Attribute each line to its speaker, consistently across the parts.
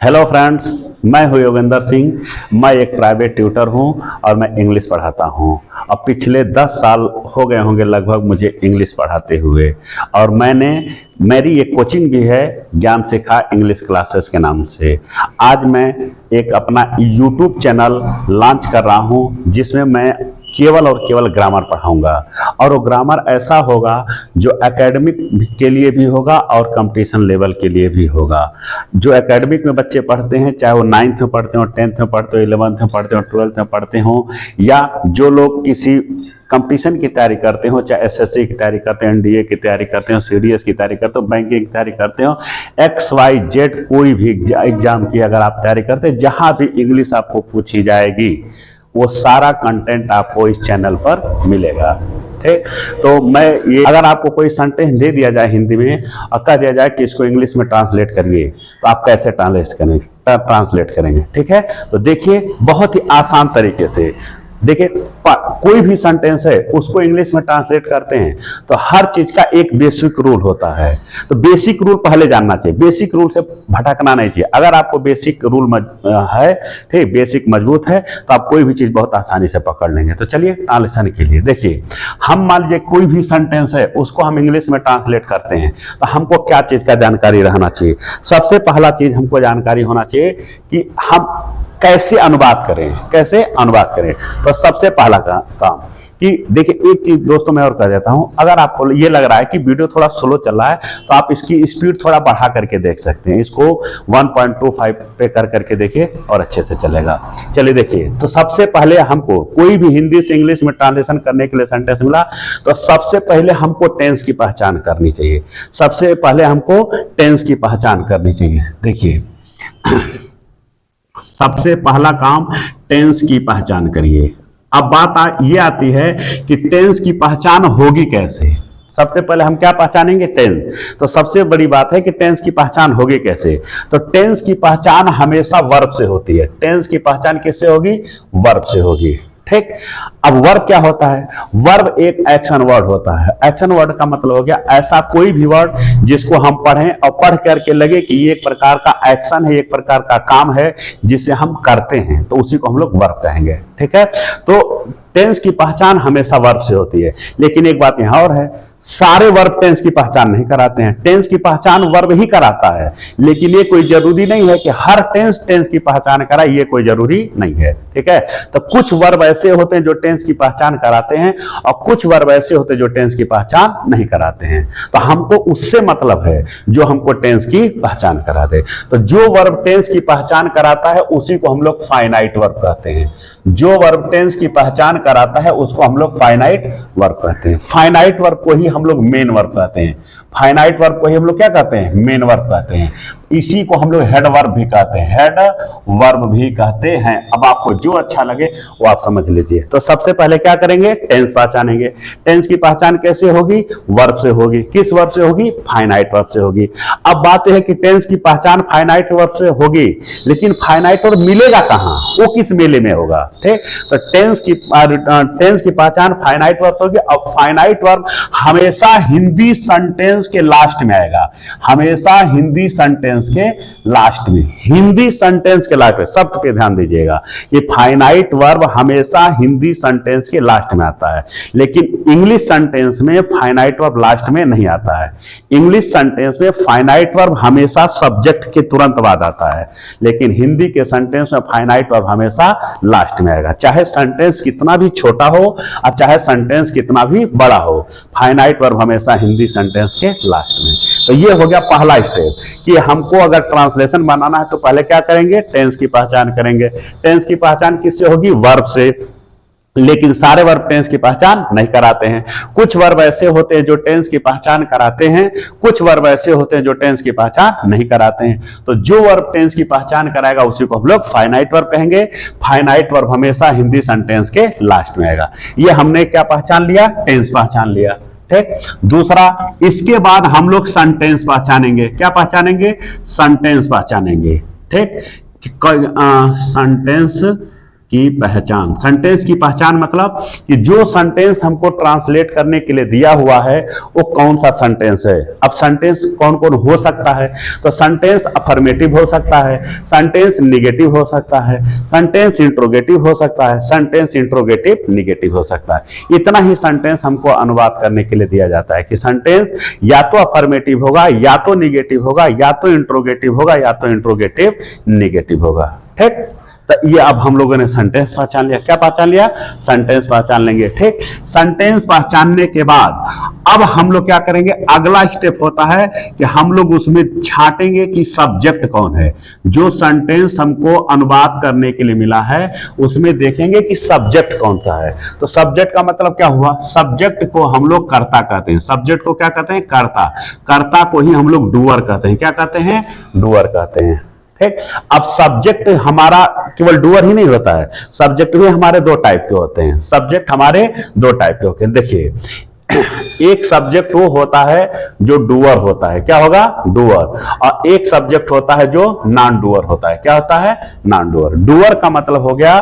Speaker 1: Hello friends, मैं हूं योगेंद्र सिंह। मैं एक प्राइवेट ट्यूटर हूं और मैं इंग्लिश पढ़ाता हूं। अब पिछले 10 साल हो गए होंगे लगभग मुझे इंग्लिश पढ़ाते हुए। और मेरी एक कोचिंग भी है, ज्ञान शिखा इंग्लिश क्लासेस के नाम से। आज मैं एक अपना यूट्यूब चैनल लॉन्च कर रहा हूं जिसमें मैं केवल और केवल ग्रामर पढ़ाऊंगा। और वो ग्रामर ऐसा होगा जो एकेडमिक के लिए भी होगा और कंपटीशन लेवल के लिए भी होगा। जो एकेडमिक में बच्चे पढ़ते हैं, चाहे वो 9th में पढ़ते हो, 10th में पढ़ते हो, 11th में पढ़ते हो, 12th में पढ़ते हो, या जो लोग किसी कंपटीशन की तैयारी करते हो, चाहे एसएससी की तैयारी करते हो, एनडीए की तैयारी करते हो, सीडीएस की तैयारी करते हो, बैंकिंग की तैयारी करते हो, XYZ कोई भी एग्जाम की अगर आप तैयारी करते हैं, जहां भी इंग्लिश आपको पूछी जाएगी वो सारा कंटेंट आपको इस चैनल पर मिलेगा। ठीक, तो मैं ये अगर आपको कोई सेंटेंस दे दिया जाए हिंदी में और कह दिया जाए कि इसको इंग्लिश में ट्रांसलेट करिए, तो आप कैसे ट्रांसलेट करेंगे? ठीक है, तो देखिए बहुत ही आसान तरीके से देखिए, कोई भी सेंटेंस है उसको इंग्लिश में ट्रांसलेट करते हैं तो हर चीज का एक बेसिक रूल होता है। तो बेसिक रूल पहले जानना चाहिए, बेसिक रूल से भटकना नहीं चाहिए। अगर आपको बेसिक रूल है, ठीक, बेसिक मजबूत है, तो आप कोई भी चीज बहुत आसानी से पकड़ लेंगे। तो चलिए ट्रांसलेशन के लिए देखिए, हम मान लीजिए कोई भी सेंटेंस है उसको हम इंग्लिश में ट्रांसलेट करते हैं तो हमको क्या चीज का जानकारी रहना चाहिए? सबसे पहला चीज हमको जानकारी होना चाहिए कि हम कैसे अनुवाद करें। तो सबसे पहला काम कि देखिए, एक चीज दोस्तों मैं और कह देता हूं, अगर आपको ये लग रहा है कि वीडियो थोड़ा स्लो चल रहा है तो आप इसकी स्पीड थोड़ा बढ़ा करके देख सकते हैं। इसको 1.25 पे करके देखिए और अच्छे से चलेगा। चलिए देखिए, तो सबसे पहले हमको कोई भी हिंदी से इंग्लिश में ट्रांसलेशन करने के लिए सेंटेंस मिला तो सबसे पहले हमको टेंस की पहचान करनी चाहिए। देखिए, सबसे पहला काम टेंस की पहचान करिए। अब बात ये आती है कि टेंस की पहचान होगी कैसे? सबसे पहले हम क्या पहचानेंगे? टेंस। तो सबसे बड़ी बात है कि टेंस की पहचान होगी कैसे? तो टेंस की पहचान हमेशा वर्ब से होती है। टेंस की पहचान किससे होगी? वर्ब से होगी। ठीक, अब वर्ब क्या होता है? वर्ब एक एक्शन वर्ड होता है। एक्शन वर्ड का मतलब हो गया ऐसा कोई भी वर्ड जिसको हम पढ़ें और पढ़ करके लगे कि ये एक प्रकार का एक्शन है, एक प्रकार का काम है जिसे हम करते हैं, तो उसी को हम लोग वर्ब कहेंगे। ठीक है, तो टेंस की पहचान हमेशा वर्ब से होती है। लेकिन एक बात यहां और है, सारे वर्ब टेंस की पहचान नहीं कराते हैं। टेंस की पहचान वर्ब ही कराता है, लेकिन ये कोई जरूरी नहीं है कि हर टेंस की पहचान कराए, ये कोई जरूरी नहीं है। ठीक है, तो कुछ वर्ब ऐसे होते हैं जो टेंस की पहचान कराते हैं और कुछ वर्ब ऐसे होते हैं जो टेंस की पहचान नहीं कराते हैं। तो हमको उससे मतलब है जो हमको टेंस की पहचान करा दे। तो जो वर्ब टेंस की पहचान कराता है उसी को हम लोग फाइनाइट वर्ब कहते हैं। जो वर्ब टेंस की पहचान कराता है उसको हम लोग फाइनाइट वर्ब कहते हैं। फाइनाइट वर्ब को ही हम लोग मेन वर्ब कहते हैं। फाइनाइट वर्ब को ही हम लोग क्या कहते हैं? मेन वर्ब कहते हैं। इसी को हम लोग हेड वर्ब भी कहते हैं, हेड वर्ब भी कहते हैं। अब आपको जो अच्छा लगे वो आप समझ लीजिए। तो सबसे पहले क्या करेंगे? टेंस पहचानेंगे। टेंस की पहचान कैसे होगी? वर्ब से होगी। किस वर्ब से होगी? फाइनाइट वर्ब से होगी। अब बात यह है कि टेंस की पहचान फाइनाइट वर्ब से होगी, लेकिन फाइनाइट वर्ब मिलेगा कहां? वो किस मेले में होगा? ठीक, तो टेंस की पहचान फाइनाइट वर्ब होगी। अब फाइनाइट वर्ब हमेशा हिंदी सेंटेंस के लास्ट में आएगा। हमेशा हिंदी सेंटेंस के लास्ट में, हिंदी सेंटेंस के लास्ट में, शब्द पे ध्यान दीजिएगा, ये फाइनाइट वर्ब हमेशा हिंदी सेंटेंस के लास्ट में आता है। लेकिन इंग्लिश सेंटेंस में फाइनाइट वर्ब लास्ट में नहीं आता है। इंग्लिश सेंटेंस में फाइनाइट वर्ब हमेशा सब्जेक्ट के तुरंत बाद आता है, लेकिन हिंदी के सेंटेंस में फाइनाइट वर्ब हमेशा लास्ट में आएगा। चाहे सेंटेंस कितना भी छोटा हो और चाहे सेंटेंस कितना भी बड़ा हो, फाइनाइट वर्ब हमेशा हिंदी सेंटेंस के लास्ट में। तो ये हो गया पहला स्टेप कि हमको अगर ट्रांसलेशन बनाना है तो पहले क्या करेंगे? टेंस की पहचान करेंगे। टेंस की पहचान किससे होगी? वर्ब से। लेकिन सारे वर्ब टेंस की पहचान नहीं कराते हैं। कुछ वर्ब ऐसे होते हैं जो टेंस की पहचान कराते हैं, कुछ वर्ब ऐसे होते हैं जो टेंस की पहचान नहीं कराते हैं। तो जो वर्ब टेंस की पहचान कराएगा उसी को हम लोग फाइनाइट वर्ब कहेंगे। फाइनाइट वर्ब हमेशा हिंदी सेंटेंस के लास्ट में आएगा। ये हमने क्या पहचान लिया? टेंस पहचान लिया। ठीक, दूसरा, इसके बाद हम लोग सेंटेंस पहचानेंगे। क्या पहचानेंगे? सेंटेंस पहचानेंगे। ठीक, सेंटेंस की पहचान। सेंटेंस की पहचान मतलब कि जो सेंटेंस हमको ट्रांसलेट करने के लिए दिया हुआ है वो कौन सा सेंटेंस है। अब सेंटेंस कौन कौन हो सकता है, तो सेंटेंस अफर्मेटिव हो सकता है, सेंटेंस निगेटिव हो सकता है, सेंटेंस इंट्रोगेटिव हो सकता है, सेंटेंस इंट्रोगेटिव निगेटिव हो सकता है। इतना ही सेंटेंस हमको अनुवाद करने के लिए दिया जाता है कि सेंटेंस या तो अफर्मेटिव होगा, या तो निगेटिव होगा, या तो इंट्रोगेटिव होगा, या तो इंट्रोगेटिव निगेटिव होगा। ठीक, तो ये अब हम लोगों ने सेंटेंस पहचान लिया। क्या पहचान लिया? सेंटेंस पहचान लेंगे। ठीक, सेंटेंस पहचानने के बाद अब हम लोग क्या करेंगे, अगला स्टेप होता है कि हम लोग उसमें छांटेंगे कि सब्जेक्ट कौन है। जो सेंटेंस हमको अनुवाद करने के लिए मिला है उसमें देखेंगे कि सब्जेक्ट कौन सा है। तो सब्जेक्ट का मतलब क्या हुआ, सब्जेक्ट को हम लोग कर्ता कहते हैं। सब्जेक्ट को क्या कहते हैं? कर्ता। कर्ता को ही हम लोग डूअर कहते हैं। क्या कहते हैं? डूअर कहते हैं। ठीक, अब सब्जेक्ट हमारा केवल डूअर ही नहीं होता है, सब्जेक्ट भी हमारे दो टाइप के होते हैं। सब्जेक्ट हमारे दो टाइप के होते हैं। देखिए, एक सब्जेक्ट वो होता है जो डूअर होता है। क्या होगा? डूअर। और एक सब्जेक्ट होता है जो नॉन डूअर होता है। क्या होता है? Non doer. डूअर का मतलब हो गया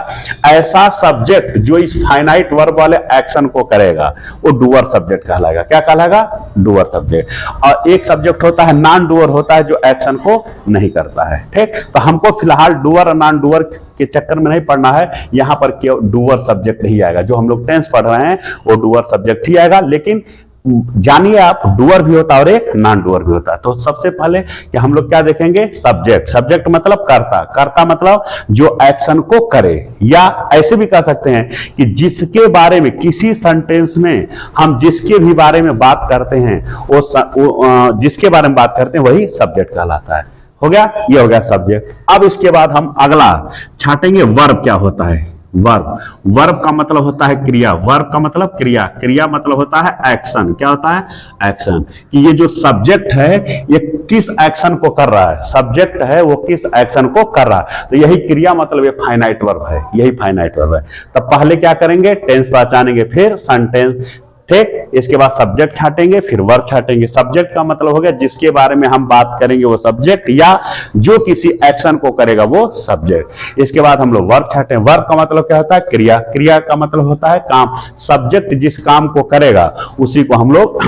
Speaker 1: ऐसा सब्जेक्ट जो इस फाइनाइट वर्ब वाले एक्शन को करेगा, वो डूअर सब्जेक्ट कहलाएगा। क्या कहलाएगा? Doer subject. और एक सब्जेक्ट होता है नॉन डूअर होता है जो एक्शन को नहीं करता है। ठीक, तो हमको फिलहाल डूअर और नॉन डूअर के चक्कर में नहीं पढ़ना है, यहां पर केवल डूअर सब्जेक्ट ही आएगा। जो हम लोग टेंस पढ़ रहे हैं वो डूअर सब्जेक्ट ही आएगा, लेकिन जानिए आप डूअर भी होता है और एक नॉन डूअर भी होता है। तो सबसे पहले कि हम लोग क्या देखेंगे, सब्जेक्ट। सब्जेक्ट मतलब कर्ता। कर्ता मतलब जो एक्शन को करे, या ऐसे भी कह सकते हैं कि जिसके बारे में किसी सेंटेंस में हम जिसके भी बारे में बात करते हैं वो जिसके बारे में बात करते हैं वही सब्जेक्ट कहलाता है। हो गया, ये हो गया सब्जेक्ट। अब इसके बाद हम अगला छाटेंगे वर्ब क्या होता है। वर्ब, वर्ब का मतलब होता है क्रिया। वर्ब का मतलब क्रिया। क्रिया मतलब होता है एक्शन। क्या होता है? एक्शन। कि ये जो सब्जेक्ट है ये किस एक्शन को कर रहा है, सब्जेक्ट है वो किस एक्शन को कर रहा है। तो यही क्रिया मतलब ये फाइनाइट वर्ब है, यही फाइनाइट वर्ब है। तब पहले क्या करेंगे, टेंस पहचानेंगे, फिर सेंटेंस। ठीक, इसके बाद सब्जेक्ट छाटेंगे, फिर वर्ब छाटेंगे। सब्जेक्ट का मतलब हो गया जिसके बारे में हम बात करेंगे वो सब्जेक्ट, या जो किसी एक्शन को करेगा वो सब्जेक्ट। इसके बाद हम लोग वर्ब छाटें। वर्ब का मतलब क्या होता है? क्रिया। क्रिया का मतलब होता है काम। सब्जेक्ट जिस काम को करेगा उसी को हम लोग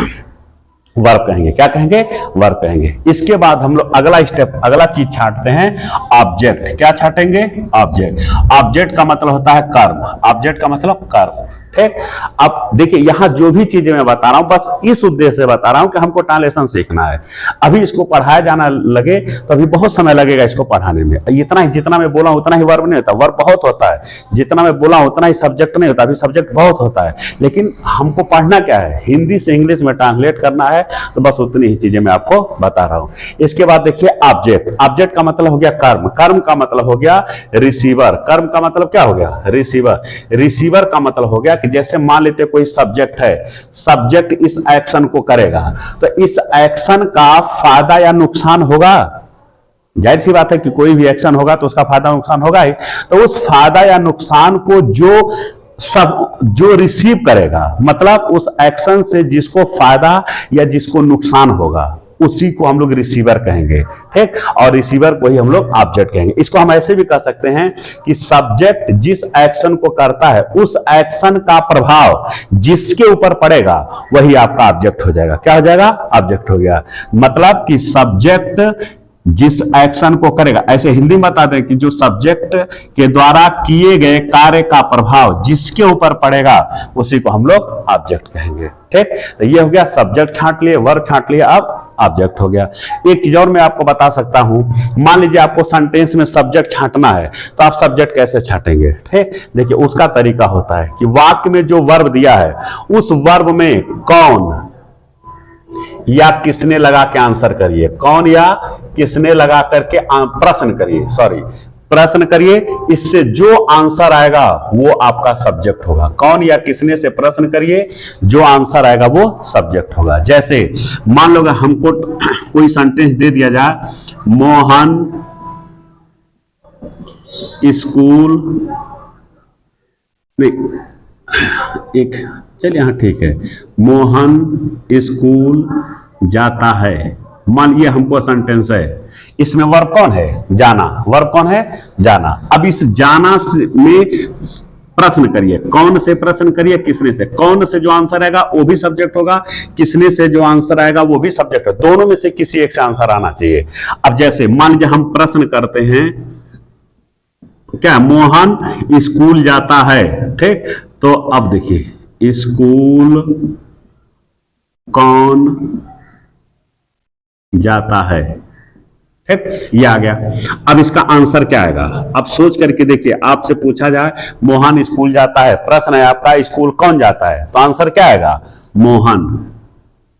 Speaker 1: वर्ब कहेंगे। क्या कहेंगे? वर्ब कहेंगे। इसके बाद हम लोग अगला स्टेप, अगला चीज छाटते हैं, ऑब्जेक्ट। क्या छाटेंगे? ऑब्जेक्ट। ऑब्जेक्ट का मतलब होता है कर्म। ऑब्जेक्ट का मतलब कर्म। ठीक, अब देखिए यहां जो भी चीजें मैं बता रहा हूं बस इस उद्देश्य से बता रहा हूं कि हमको ट्रांसलेशन सीखना है। अभी इसको पढ़ाया जाना लगे तो अभी बहुत समय लगेगा इसको पढ़ाने में। इतना ही जितना मैं बोला उतना ही वर्ब नहीं होता, वर्ब बहुत होता है। जितना मैं बोला उतना ही सब्जेक्ट नहीं होता, अभी सब्जेक्ट बहुत होता है। लेकिन हमको पढ़ना क्या है, हिंदी से इंग्लिश में ट्रांसलेट करना है, तो बस उतनी ही चीजें मैं आपको बता रहा हूं। इसके बाद देखिए ऑब्जेक्ट। ऑब्जेक्ट का मतलब हो गया कर्म। कर्म का मतलब हो गया रिसीवर। कर्म का मतलब क्या हो गया? रिसीवर। रिसीवर का मतलब हो गया कि जैसे मान लेते कोई सब्जेक्ट है, सब्जेक्ट इस एक्शन को करेगा तो इस एक्शन का फायदा या नुकसान होगा। जाहिर सी बात है कि कोई भी एक्शन होगा तो उसका फायदा नुकसान होगा ही। तो उस फायदा या नुकसान को जो रिसीव करेगा, मतलब उस एक्शन से जिसको फायदा या जिसको नुकसान होगा उसी को हम लोग रिसीवर कहेंगे। ठीक, और रिसीवर को ही हम लोग ऑब्जेक्ट कहेंगे। इसको हम ऐसे भी कह सकते हैं कि सब्जेक्ट जिस एक्शन को करता है उस एक्शन का प्रभाव जिसके ऊपर पड़ेगा वही आपका ऑब्जेक्ट हो जाएगा। क्या हो जाएगा? ऑब्जेक्ट हो गया। मतलब कि सब्जेक्ट जिस एक्शन को करेगा, ऐसे हिंदी में बता दें कि जो सब्जेक्ट के द्वारा किए गए कार्य का प्रभाव जिसके ऊपर पड़ेगा उसी को हम लोग ऑब्जेक्ट कहेंगे। ठीक, तो ये हो गया सब्जेक्ट छांट लिए, वर्ब छांट लिए, अब ऑब्जेक्ट हो गया। एक चीज और मैं आपको बता सकता हूं, मान लीजिए आपको सेंटेंस में सब्जेक्ट छांटना है तो आप सब्जेक्ट कैसे छांटेंगे? ठीक, देखिए उसका तरीका होता है कि वाक्य में जो वर्ब दिया है उस वर्ब में कौन या किसने लगा के आंसर करिए। कौन या किसने लगा करके प्रश्न करिए, सॉरी प्रश्न करिए। इससे जो आंसर आएगा वो आपका सब्जेक्ट होगा। कौन या किसने से प्रश्न करिए, जो आंसर आएगा वो सब्जेक्ट होगा। जैसे मान लो हमको कोई सेंटेंस दे दिया जाए, मोहन स्कूल, नहीं एक चलिए हाँ ठीक है, मोहन स्कूल जाता है। मान लिया हमको सेंटेंस है, इसमें वर्ब कौन है? जाना। वर्ब कौन है? जाना। अब इस जाना में प्रश्न करिए, कौन से प्रश्न करिए, किसने से। कौन से जो आंसर आएगा वो भी सब्जेक्ट होगा, किसने से जो आंसर आएगा वो भी सब्जेक्ट है, दोनों में से किसी एक से आंसर आना चाहिए। अब जैसे मान लीजिए हम प्रश्न करते हैं, क्या मोहन स्कूल जाता है, ठीक। तो अब देखिए स्कूल कौन जाता है, ठीक, ये आ गया। अब इसका आंसर क्या आएगा? अब सोच करके देखिए, आपसे पूछा जाए मोहन स्कूल जाता है, प्रश्न है आपका स्कूल कौन जाता है, तो आंसर क्या आएगा? मोहन।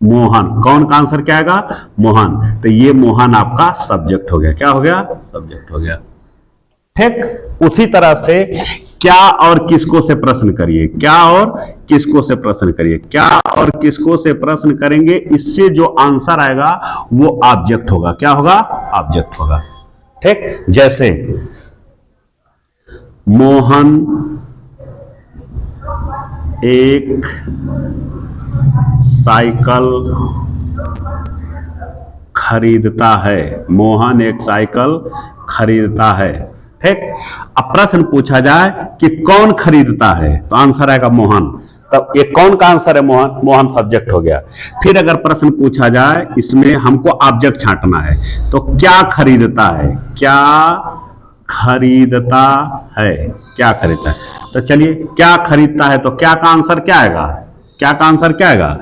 Speaker 1: मोहन, कौन का आंसर क्या आएगा? मोहन। तो ये मोहन आपका सब्जेक्ट हो गया। क्या हो गया? सब्जेक्ट हो गया, ठीक। उसी तरह से क्या और किसको से प्रश्न करिए, क्या और किसको से प्रश्न करिए, क्या और किसको से प्रश्न करेंगे, इससे जो आंसर आएगा वो ऑब्जेक्ट होगा। क्या होगा? ऑब्जेक्ट होगा, ठीक। जैसे मोहन एक साइकिल खरीदता है, मोहन एक साइकिल खरीदता है, ठीक। अब प्रश्न पूछा जाए कि कौन खरीदता है, तो आंसर आएगा मोहन। तब ये कौन का आंसर है? मोहन। मोहन सब्जेक्ट हो गया। फिर अगर प्रश्न पूछा जाए, इसमें हमको ऑब्जेक्ट छांटना है, तो क्या खरीदता है, क्या खरीदता है, क्या खरीदता है। तो चलिए क्या खरीदता है, तो क्या का आंसर क्या आएगा? क्या का आंसर क्या आएगा?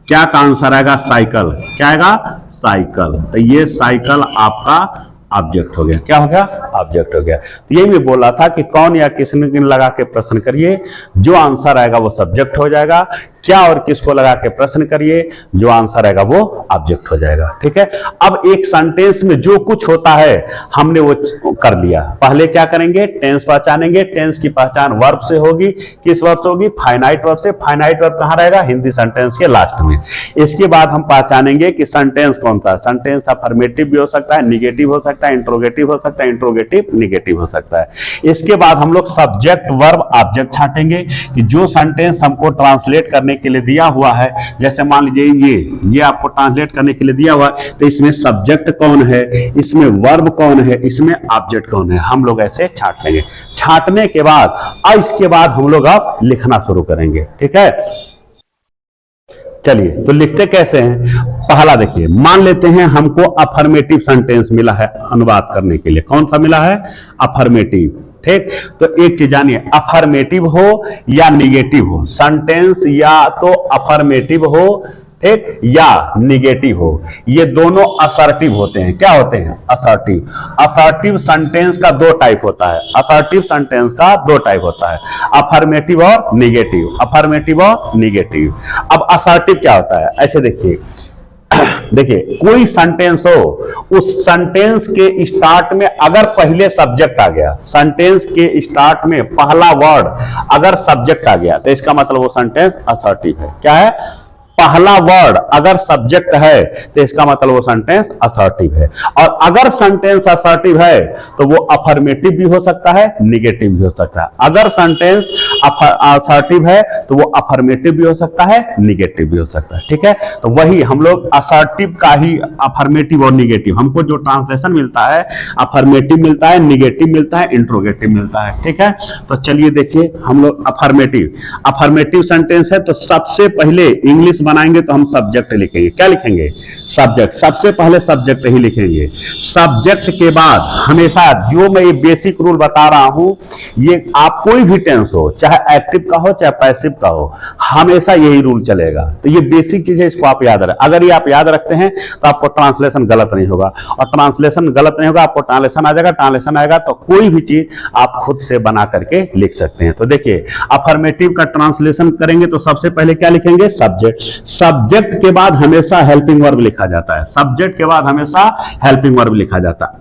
Speaker 1: क्या का आंसर आएगा? साइकिल। क्या आएगा? साइकिल। तो ये साइकिल आपका ऑब्जेक्ट हो गया। क्या हो गया? ऑब्जेक्ट हो गया। तो यही मैं बोल रहा था कि कौन या किसने लगा के प्रश्न करिए, जो आंसर आएगा वो सब्जेक्ट हो जाएगा। क्या और किसको लगा के प्रश्न करिए, जो आंसर आएगा वो ऑब्जेक्ट हो जाएगा, ठीक है। अब एक सेंटेंस में जो कुछ होता है हमने वो कर लिया। पहले क्या करेंगे? टेंस पहचानेंगे। टेंस की पहचान वर्ब से होगी। किस वर्ब से होगी? फाइनाइट वर्ब से। फाइनाइट वर्ब कहां रहेगा? हिंदी सेंटेंस के लास्ट में। इसके बाद हम पहचानेंगे कि सेंटेंस कौन सा है। सेंटेंस अफर्मेटिव भी हो सकता है, निगेटिव हो सकता है, इंट्रोगेटिव हो सकता है, इंट्रोगेटिव निगेटिव हो सकता है। इसके बाद हम लोग सब्जेक्ट वर्ब ऑब्जेक्ट छांटेंगे कि जो सेंटेंस हमको ट्रांसलेट करने के लिए दिया हुआ है, जैसे मान लीजिए ये आपको ट्रांसलेट करने के लिए दिया हुआ है, तो इसमें सब्जेक्ट कौन है, इसमें वर्ब कौन है, इसमें ऑब्जेक्ट कौन है, हम लोग ऐसे छांट लेंगे। छांटने के बाद और इसके बाद हम लोग अब लिखना शुरू करेंगे, ठीक है। चलिए तो लिखते कैसे हैं? पहला देखिए, मान लेते हैं हमको अफर्मेटिव सेंटेंस मिला है अनुवाद करने के लिए। कौन सा मिला है? अफर्मेटिव, ठीक। तो एक चीज जानिए, अफर्मेटिव हो या निगेटिव हो, सेंटेंस या तो अफर्मेटिव हो, ठीक, या निगेटिव हो, ये दोनों असर्टिव होते हैं। क्या होते हैं? असर्टिव। असर्टिव सेंटेंस का दो टाइप होता है। असर्टिव सेंटेंस का दो टाइप होता है, अफर्मेटिव और निगेटिव। अफर्मेटिव और निगेटिव। अब असर्टिव क्या होता है? ऐसे देखिए, देखिए कोई सेंटेंस हो, उस सेंटेंस के स्टार्ट में अगर पहले सब्जेक्ट आ गया, सेंटेंस के स्टार्ट में पहला वर्ड अगर सब्जेक्ट आ गया, तो इसका मतलब वो सेंटेंस असर्टिव है। क्या है? पहला वर्ड अगर सब्जेक्ट है तो इसका मतलब वो सेंटेंस असर्टिव है। और अगर सेंटेंस असर्टिव है तो वो अफर्मेटिव भी हो सकता है, निगेटिव भी हो सकता है। अगर सेंटेंस असर्टिव है तो वो अफर्मेटिव भी हो सकता है, निगेटिव भी हो सकता है, ठीक है। तो वही हम लोग असर्टिव का ही अफर्मेटिव और निगेटिव, हमको जो ट्रांसलेशन मिलता है, अफर्मेटिव मिलता है, निगेटिव मिलता है, इंट्रोगेटिव मिलता है, ठीक है। तो चलिए देखिए, हम लोग अफर्मेटिव सेंटेंस है तो सबसे पहले इंग्लिश बनाएंगे तो हम सब्जेक्ट लिखेंगे। क्या लिखेंगे? सब्जेक्ट। सबसे पहले सब्जेक्ट ही लिखेंगे। सब्जेक्ट के बाद हमेशा, जो मैं ये बेसिक रूल बता रहा हूं, ये आप कोई भी टेंस हो, चाहे एक्टिव का हो चाहे पैसिव का हो, हमेशा यही रूल चलेगा। तो ये बेसिक चीज है, इसको आप याद रखें। अगर ये आप याद रखते हैं तो आपको ट्रांसलेशन गलत नहीं होगा, और ट्रांसलेशन गलत नहीं होगा, आपको ट्रांसलेशन आ जाएगा। ट्रांसलेशन आएगा तो कोई भी चीज आप खुद से बना करके लिख सकते हैं। तो देखिए, अफर्मेटिव का ट्रांसलेशन करेंगे तो सबसे पहले क्या लिखेंगे? सब्जेक्ट। सब्जेक्ट के बाद हमेशा हेल्पिंग वर्ब लिखा जाता है। सब्जेक्ट के बाद हमेशा हेल्पिंग वर्ब लिखा जाता है।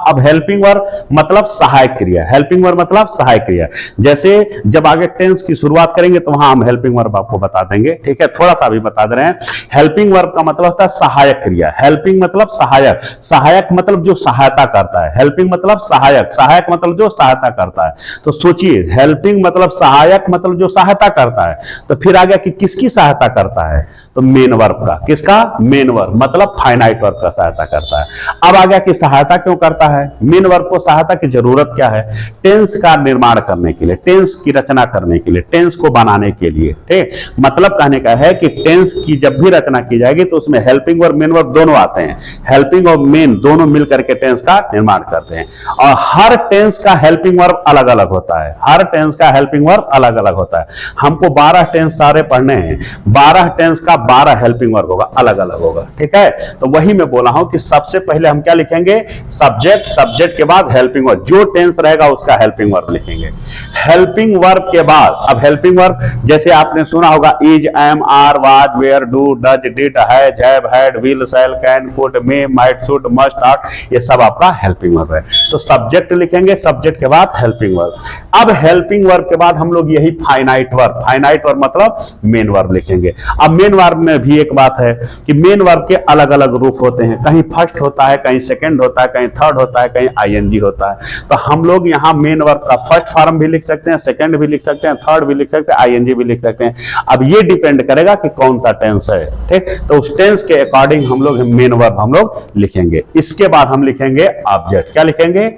Speaker 1: अब हेल्पिंग वर्ब मतलब सहायक क्रिया। हेल्पिंग वर्ब मतलब सहायक क्रिया। जैसे जब आगे टेंस की शुरुआत करेंगे तो वहां हम हेल्पिंग वर्ब आपको बता देंगे, ठीक है। थोड़ा सा भी बता दे रहे हैं। हेल्पिंग वर्ब का मतलब होता है सहायक क्रिया। हेल्पिंग मतलब सहायक, सहायक मतलब जो सहायता करता है। हेल्पिंग मतलब सहायक, सहायक मतलब जो सहायता करता है। तो सोचिए, हेल्पिंग मतलब सहायक मतलब जो सहायता करता है, तो फिर आ गया कि किसकी सहायता करता है? तो मेन वर्ब का, किसका? मेन वर्ब, मतलब फाइनाइट वर्ब का सहायता करता है। अब आ गया कि सहायता क्यों करता है? मेन वर्ब को सहायता की जरूरत क्या है? टेंस का निर्माण करने के लिए, टेंस की रचना करने के लिए, टेंस को बनाने के लिए। ठीक, मतलब कहने का है कि टेंस की जब भी रचना की जाएगी तो उसमें हेल्पिंग वर्ब, मेन वर्ब दोनों आते हैं। हेल्पिंग और मेन दोनों मिलकर के टेंस का निर्माण करते हैं। और हर टेंस का हेल्पिंग वर्ब अलग अलग होता है, हर टेंस का हेल्पिंग वर्ब अलग अलग होता है। हमको 12 टेंस सारे पढ़ने हैं, 12 टेंस का 12 हेल्पिंग वर्ब होगा, अलग अलग होगा। ठीक है, तो वही मैं बोला हूं कि सबसे पहले हम क्या लिखेंगे? सब्जेक्ट, सब्जेक्ट के बाद हेल्पिंग वर्ब, जो टेंस रहेगा उसका हेल्पिंग वर्ब लिखेंगे। हेल्पिंग वर्ब के बाद, अब हेल्पिंग वर्ब जैसे आपने सुना होगा, is, am, are, was, were, do, does, did, has, have, had, will, shall, can, could, may, might, should, must, art, ये सब आपका हेल्पिंग वर्ब है। तो सब्जेक्ट लिखेंगे, सब्जेक्ट के बाद हेल्पिंग वर्ब। अब हेल्पिंग वर्ब के बाद हम लोग यही फाइनाइट वर्ब, फाइनाइट वर्ब मतलब मेन वर्ब लिखेंगे। अब मेन वर्ब में भी एक बात है कि मेन वर्ब के अलग अलग रूप होते हैं, कहीं फर्स्ट होता है, कहीं सेकंड होता है, कहीं थर्ड होता है, कहीं आईएनजी होता है। तो हम लोग यहाँ मेन वर्ब का फर्स्ट फॉर्म भी लिख सकते हैं, सेकंड भी लिख सकते हैं, थर्ड भी लिख सकते हैं, आईएनजी भी लिख सकते हैं। अब ये डिपेंड करेगा कि कौन सा टेंस है। ठीक, तो उस टेंस के अकॉर्डिंग हम लोग मेन वर्ब हम लोग लिखेंगे। इसके बाद हम लिखेंगे ऑब्जेक्ट। क्या लिखेंगे?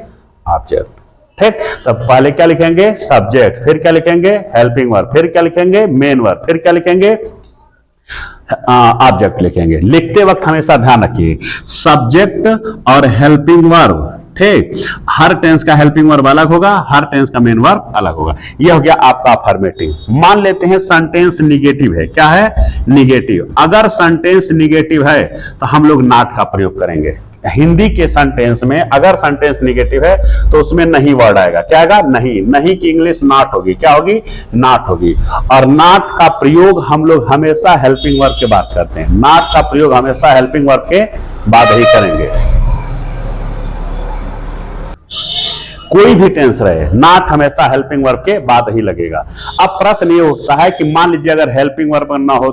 Speaker 1: ऑब्जेक्ट। ठीक, तो पहले क्या लिखेंगे? सब्जेक्ट, फिर क्या लिखेंगे? हेल्पिंग वर्ब, फिर क्या लिखेंगे? मेन वर्ब, फिर क्या लिखेंगे? ऑब्जेक्ट लिखेंगे। लिखते वक्त हमेशा ध्यान रखिए, सब्जेक्ट और हेल्पिंग वर्ब, ठीक, हर टेंस का हेल्पिंग वर्ब अलग होगा, हर टेंस का मेन वर्ब अलग होगा। यह हो गया आपका अफर्मेटिव। मान लेते हैं सेंटेंस निगेटिव है। क्या है? निगेटिव। अगर सेंटेंस निगेटिव है तो हम लोग नॉट का प्रयोग करेंगे। हिंदी के सेंटेंस में अगर सेंटेंस निगेटिव है तो उसमें नहीं वर्ड आएगा। क्या आएगा? नहीं। नहीं की इंग्लिश नॉट होगी। क्या होगी? नॉट होगी। और नॉट का प्रयोग हम लोग हमेशा हेल्पिंग वर्ब के बाद करते हैं। नॉट का प्रयोग हमेशा हेल्पिंग वर्ब के बाद ही करेंगे, कोई भी टेंस रहे, नॉट हमेशा हेल्पिंग वर्ब के बाद ही लगेगा। अब प्रश्न ये उठता है कि मान लीजिए अगर हेल्पिंग वर्ब ना हो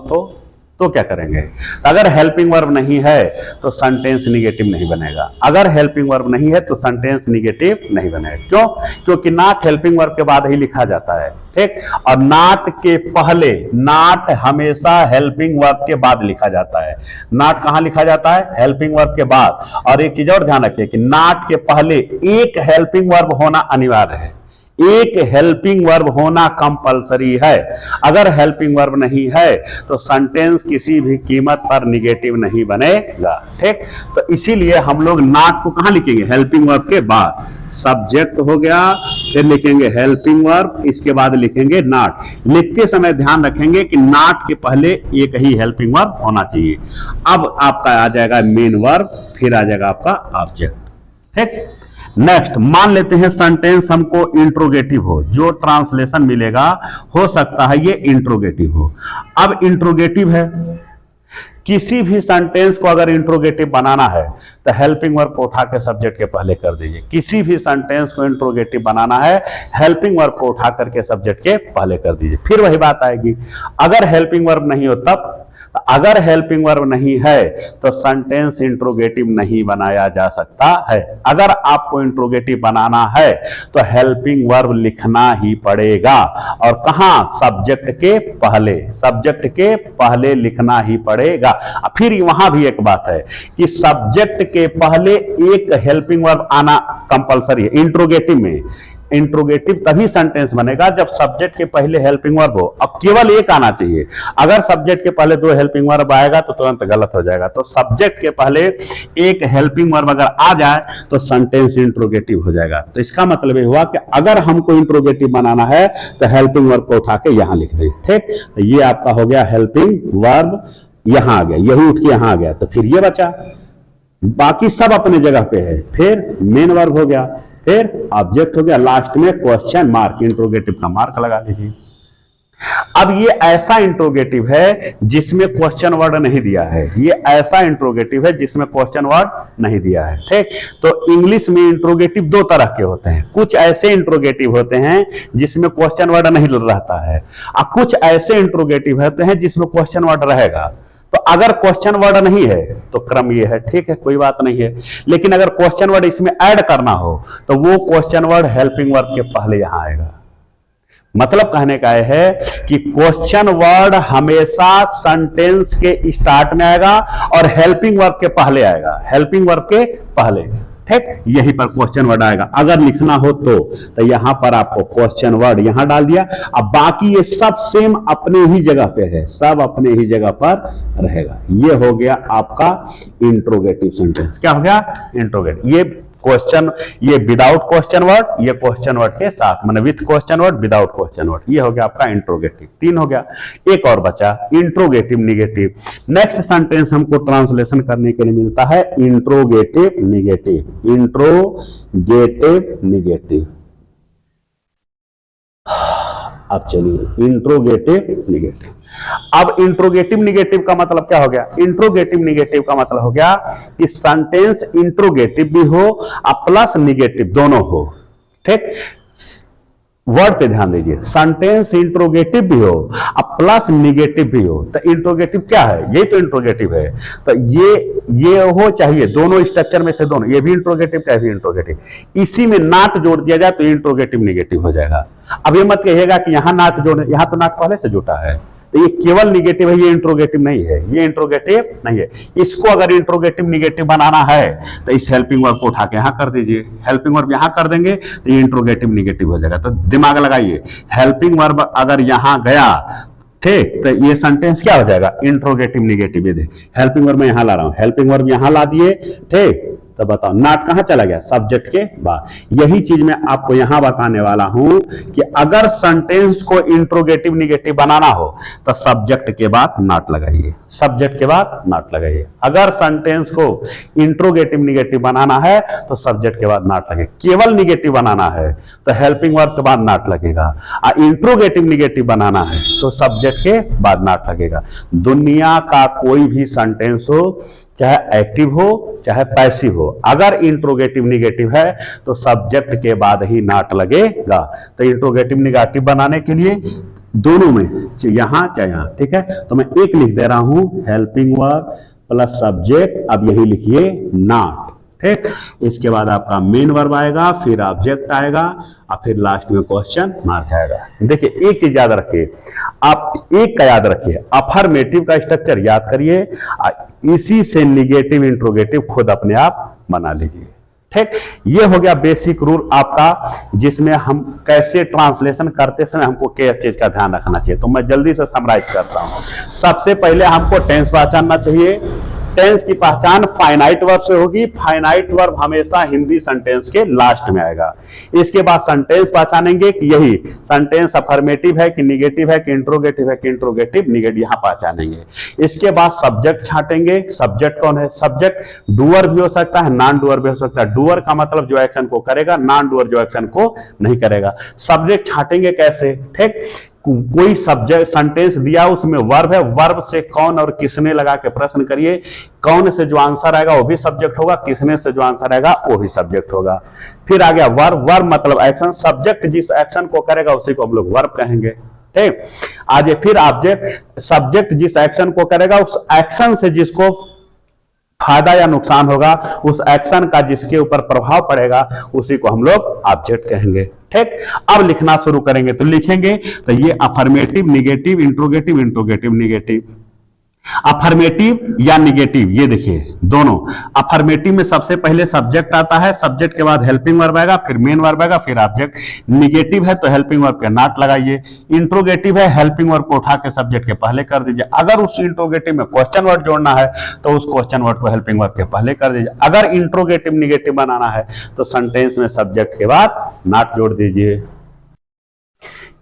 Speaker 1: तो क्या करेंगे? अगर हेल्पिंग वर्ब नहीं है तो सेंटेंस निगेटिव नहीं बनेगा। अगर हेल्पिंग वर्ब नहीं है तो सेंटेंस निगेटिव नहीं बनेगा। क्यों? क्योंकि नॉट हेल्पिंग वर्ब के बाद ही लिखा जाता है। ठीक, और नॉट के पहले, नॉट हमेशा हेल्पिंग वर्ब के बाद लिखा जाता है। नॉट कहां लिखा जाता है? हेल्पिंग वर्ब के बाद। और एक चीज और ध्यान रखिए कि नॉट के पहले एक हेल्पिंग वर्ब होना अनिवार्य है, एक हेल्पिंग वर्ब होना कंपलसरी है। अगर हेल्पिंग वर्ब नहीं है तो सेंटेंस किसी भी कीमत पर निगेटिव नहीं बनेगा। ठीक, तो इसीलिए हम लोग नॉट को कहां लिखेंगे? हेल्पिंग वर्ब के बाद। सब्जेक्ट हो गया, फिर लिखेंगे हेल्पिंग वर्ब, इसके बाद लिखेंगे नॉट। लिखते समय ध्यान रखेंगे कि नॉट के पहले एक ही हेल्पिंग वर्ब होना चाहिए। अब आपका आ जाएगा मेन वर्ब, फिर आ जाएगा आपका ऑब्जेक्ट। ठीक, नेक्स्ट मान लेते हैं सेंटेंस हमको इंट्रोगेटिव हो, जो ट्रांसलेशन मिलेगा हो सकता है ये इंट्रोगेटिव हो। अब इंट्रोगेटिव है, किसी भी सेंटेंस को अगर इंट्रोगेटिव बनाना है तो हेल्पिंग वर्ब को उठा के सब्जेक्ट के पहले कर दीजिए। किसी भी सेंटेंस को इंट्रोगेटिव बनाना है, हेल्पिंग वर्ब को उठा करके सब्जेक्ट के पहले कर दीजिए। फिर वही बात आएगी, अगर हेल्पिंग वर्ब नहीं हो तब, अगर हेल्पिंग वर्ब नहीं है तो सेंटेंस इंट्रोगेटिव नहीं बनाया जा सकता है। अगर आपको इंट्रोगेटिव बनाना है तो हेल्पिंग वर्ब लिखना ही पड़ेगा। और कहां? सब्जेक्ट के पहले, सब्जेक्ट के पहले लिखना ही पड़ेगा। फिर वहां भी एक बात है कि सब्जेक्ट के पहले एक हेल्पिंग वर्ब आना कंपलसरी है इंट्रोगेटिव में। इंट्रोगेटिव तभी सेंटेंस बनेगा जब सब्जेक्ट के पहले हेल्पिंग वर्ब हो। अब केवल एक आना चाहिए। अगर सब्जेक्ट के पहले दो हेल्पिंग वर्ब आएगा तो तुरंत गलत हो जाएगा। तो सब्जेक्ट के पहले एक हेल्पिंग वर्ब अगर आ जाए तो सेंटेंस इंट्रोगेटिव हो जाएगा। तो इसका मतलब ये हुआ कि अगर हमको इंट्रोगेटिव बनाना है तो हेल्पिंग वर्ब को उठा के यहां लिख दें। ठीक, तो ये आपका हो गया हेल्पिंग वर्ब, यहां आ गया, यही उठ के यहां आ गया, तो फिर ये बचा, बाकी सब अपने जगह पे है। फिर मेन वर्ब हो गया, फिर ऑब्जेक्ट हो गया, लास्ट में क्वेश्चन मार्क, इंट्रोगेटिव का मार्क लगा लीजिए। अब ये ऐसा इंट्रोगेटिव है जिसमें क्वेश्चन वर्ड नहीं दिया है, ये ऐसा इंट्रोगेटिव है जिसमें क्वेश्चन वर्ड नहीं दिया है। ठीक, तो इंग्लिश में इंट्रोगेटिव दो तरह के होते हैं। कुछ ऐसे इंट्रोगेटिव होते हैं जिसमें क्वेश्चन वर्ड नहीं रहता है, और कुछ ऐसे इंट्रोगेटिव होते हैं जिसमें क्वेश्चन वर्ड रहेगा। तो अगर क्वेश्चन वर्ड नहीं है तो क्रम ये है, ठीक है, कोई बात नहीं है। लेकिन अगर क्वेश्चन वर्ड इसमें ऐड करना हो तो वो क्वेश्चन वर्ड हेल्पिंग वर्ब के पहले यहां आएगा। मतलब कहने का यह है कि क्वेश्चन वर्ड हमेशा सेंटेंस के स्टार्ट में आएगा और हेल्पिंग वर्ब के पहले आएगा, हेल्पिंग वर्ब के पहले। ठीक, यहीं पर क्वेश्चन वर्ड आएगा। अगर लिखना हो तो यहां पर आपको क्वेश्चन वर्ड यहां डाल दिया। अब बाकी ये सब सेम अपने ही जगह पे है, सब अपने ही जगह पर रहेगा। ये हो गया आपका इंट्रोगेटिव सेंटेंस। क्या हो गया? इंट्रोगेटिव। ये क्वेश्चन, ये विदाउट क्वेश्चन वर्ड, ये क्वेश्चन वर्ड के साथ, मतलब with question word, without question word. ये हो गया आपका इंट्रोगेटिव। 3 हो गया। एक और बचा इंट्रोगेटिव निगेटिव। नेक्स्ट सेंटेंस हमको ट्रांसलेशन करने के लिए मिलता है इंट्रोगेटिव निगेटिव। Interrogative negative. अब चलिए इंट्रोगेटिव निगेटिव। अब इंट्रोगेटिव निगेटिव का मतलब क्या हो गया? इंट्रोगेटिव निगेटिव का मतलब हो गया कि सेंटेंस इंट्रोगेटिव भी हो और प्लस निगेटिव दोनों हो। ठीक, वर्ड पे ध्यान दीजिए, सेंटेंस इंट्रोगेटिव भी हो और प्लस निगेटिव भी हो। तो इंट्रोगेटिव क्या है? यही तो इंट्रोगेटिव है। तो ये हो चाहिए, दोनों स्ट्रक्चर में से दोनों, ये भी इंट्रोगेटिव चाहे भी इंट्रोगेटिव। इसी में नाट जोड़ दिया जाए तो इंट्रोगेटिव निगेटिव हो जाएगा। अब ये मत कहिएगा कि यहां नाट जोड़े, यहां तो नाट पहले से जुटा है तो ये केवल निगेटिव है, ये इंट्रोगेटिव नहीं है, ये इंट्रोगेटिव नहीं है। इसको अगर इंट्रोगेटिव निगेटिव बनाना है तो इस हेल्पिंग वर्ब को उठा के यहां कर दीजिए, हेल्पिंग वर्ब यहां कर देंगे तो ये इंट्रोगेटिव निगेटिव हो जाएगा। तो दिमाग लगाइए, हेल्पिंग वर्ब अगर यहां गया, ठीक, तो ये सेंटेंस क्या हो जाएगा? Interrogative negative. ये हेल्पिंग वर्ब मैं यहां ला रहा हूं, हेल्पिंग वर्ब यहां ला दिए, ठीक, तो बताओ नाट कहां चला गया? सब्जेक्ट के बाद। यही चीज मैं आपको यहां बताने वाला हूं कि अगर सेंटेंस को इंट्रोगेटिव निगेटिव बनाना हो तो सब्जेक्ट के बाद नाट लगाइए, सब्जेक्ट के बाद नाट लगाइए। अगर सेंटेंस को इंट्रोगेटिव निगेटिव बनाना है तो सब्जेक्ट के बाद नाट लगे। केवल निगेटिव बनाना है तो हेल्पिंग वर्ब के बाद नाट लगेगा, और इंट्रोगेटिव निगेटिव बनाना है तो सब्जेक्ट के बाद नाट लगेगा। दुनिया का कोई भी सेंटेंस हो, चाहे एक्टिव हो चाहे पैसिव हो, अगर इंट्रोगेटिव निगेटिव है तो सब्जेक्ट के बाद ही नाट लगेगा। तो इंट्रोगेटिव निगेटिव बनाने के लिए दोनों में, यहां चाहे यहां, ठीक है। तो मैं एक लिख दे रहा हूं, हेल्पिंग वर्ब प्लस सब्जेक्ट। अब यही लिखिए नाट, ठीक। इसके बाद आपका मेन वर्ब आएगा, फिर ऑब्जेक्ट आएगा और फिर लास्ट में क्वेश्चन मार्क आएगा। देखिए एक चीज याद रखिए, आप एक का याद रखिए, अफर्मेटिव का स्ट्रक्चर याद करिए, इसी से निगेटिव इंट्रोगेटिव खुद अपने आप बना लीजिए, ठीक। ये हो गया बेसिक रूल आपका, जिसमें हम कैसे ट्रांसलेशन करते समय हमको क्या चीज का ध्यान रखना चाहिए। तो मैं जल्दी से समराइज करता हूं। सबसे पहले हमको टेंस पहचानना चाहिए। टेंस की पहचान फाइनाइट वर्ब से होगी। फाइनाइट वर्ब हमेशा हिंदी सेंटेंस के लास्ट में आएगा। इसके बाद सेंटेंस पहचानेंगे कि यही सेंटेंस अफर्मेटिव है कि निगेटिव है कि इंट्रोगेटिव है कि इंट्रोगेटिव निगेटिव, यहां पहचानेंगे। इसके बाद सब्जेक्ट छांटेंगे। सब्जेक्ट कौन है? सब्जेक्ट डूअर भी हो सकता है, नॉन डूअर भी हो सकता है। डूअर का मतलब जो एक्शन को करेगा, नॉन डूअर जो एक्शन को नहीं करेगा। सब्जेक्ट छांटेंगे कैसे? ठीक, कोई सब्जेक्ट सेंटेंस दिया, उसमें वर्ब है, वर्ब से कौन और किसने लगा के प्रश्न करिए। कौन से जो आंसर आएगा वो भी सब्जेक्ट होगा, किसने से जो आंसर आएगा वो भी सब्जेक्ट होगा। फिर आ गया वर्ब। वर्ब मतलब एक्शन, सब्जेक्ट जिस एक्शन को करेगा उसी को हम लोग वर्ब कहेंगे, ठीक। आज फिर ऑब्जेक्ट, सब्जेक्ट जिस एक्शन को करेगा उस एक्शन से जिसको फायदा या नुकसान होगा, उस एक्शन का जिसके ऊपर प्रभाव पड़ेगा उसी को हम लोग ऑब्जेक्ट कहेंगे, ठीक। अब लिखना शुरू करेंगे तो लिखेंगे तो ये affirmative, negative, interrogative, interrogative, negative. Affirmative या निगेटिव, ये देखिए दोनों। अफर्मेटिव में सबसे पहले सब्जेक्ट आता है, सब्जेक्ट के बाद हेल्पिंग वर्ब आएगा, फिर मेन वर्ब आएगा, फिर ऑब्जेक्ट। निगेटिव है तो हेल्पिंग वर्ब के नॉट लगाइए। इंट्रोगेटिव है, हेल्पिंग वर्ब को उठा के सब्जेक्ट के पहले कर दीजिए। अगर उस इंट्रोगेटिव में क्वेश्चन वर्ड जोड़ना है तो उस क्वेश्चन वर्ड को हेल्पिंग वर्ब के पहले कर दीजिए। अगर इंट्रोगेटिव निगेटिव बनाना है तो सेंटेंस में सब्जेक्ट के बाद नॉट जोड़ दीजिए।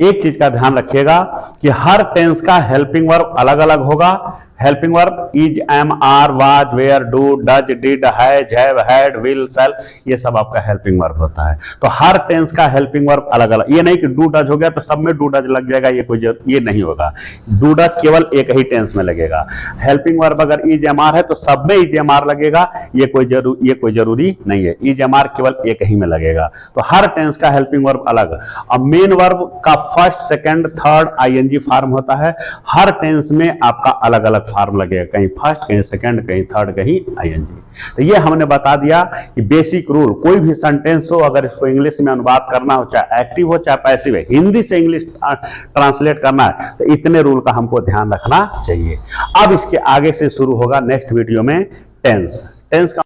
Speaker 1: एक चीज का ध्यान रखिएगा कि हर टेंस का हेल्पिंग वर्ब अलग अलग होगा। Helping verb is, am, are, was, were, do, does, did, has, have, had, will, shall, ये सब आपका हेल्पिंग वर्ब होता है। तो हर टेंस का हेल्पिंग वर्ब अलग अलग। ये नहीं कि डू डज हो गया तो सब में डू डज लग जाएगा, ये नहीं होगा। डू डज केवल एक ही टेंस में लगेगा। हेल्पिंग वर्ब अगर इज, एम, आर है तो सब में इज, एम, आर लगेगा, ये कोई जरूरी नहीं है। इज, एम, आर केवल एक ही में लगेगा। तो हर टेंस का हेल्पिंग वर्ब अलग। अब मेन वर्ब का first, second, third ING form होता है। हर टेंस में आपका अलग अलग फॉर्म लगेगा, कहीं फर्स्ट, कहीं सेकंड, कहीं थर्ड, कहीं आईएनजी। तो ये हमने बता दिया कि बेसिक रूल, कोई भी सेंटेंस हो अगर इसको इंग्लिश में अनुवाद करना हो, चाहे एक्टिव हो चाहे पैसिव है, हिंदी से इंग्लिश ट्रांसलेट करना है, तो इतने रूल का हमको ध्यान रखना चाहिए। अब इसके आगे से शुरू होगा नेक्स्ट वीडियो में टेंस। टेंस का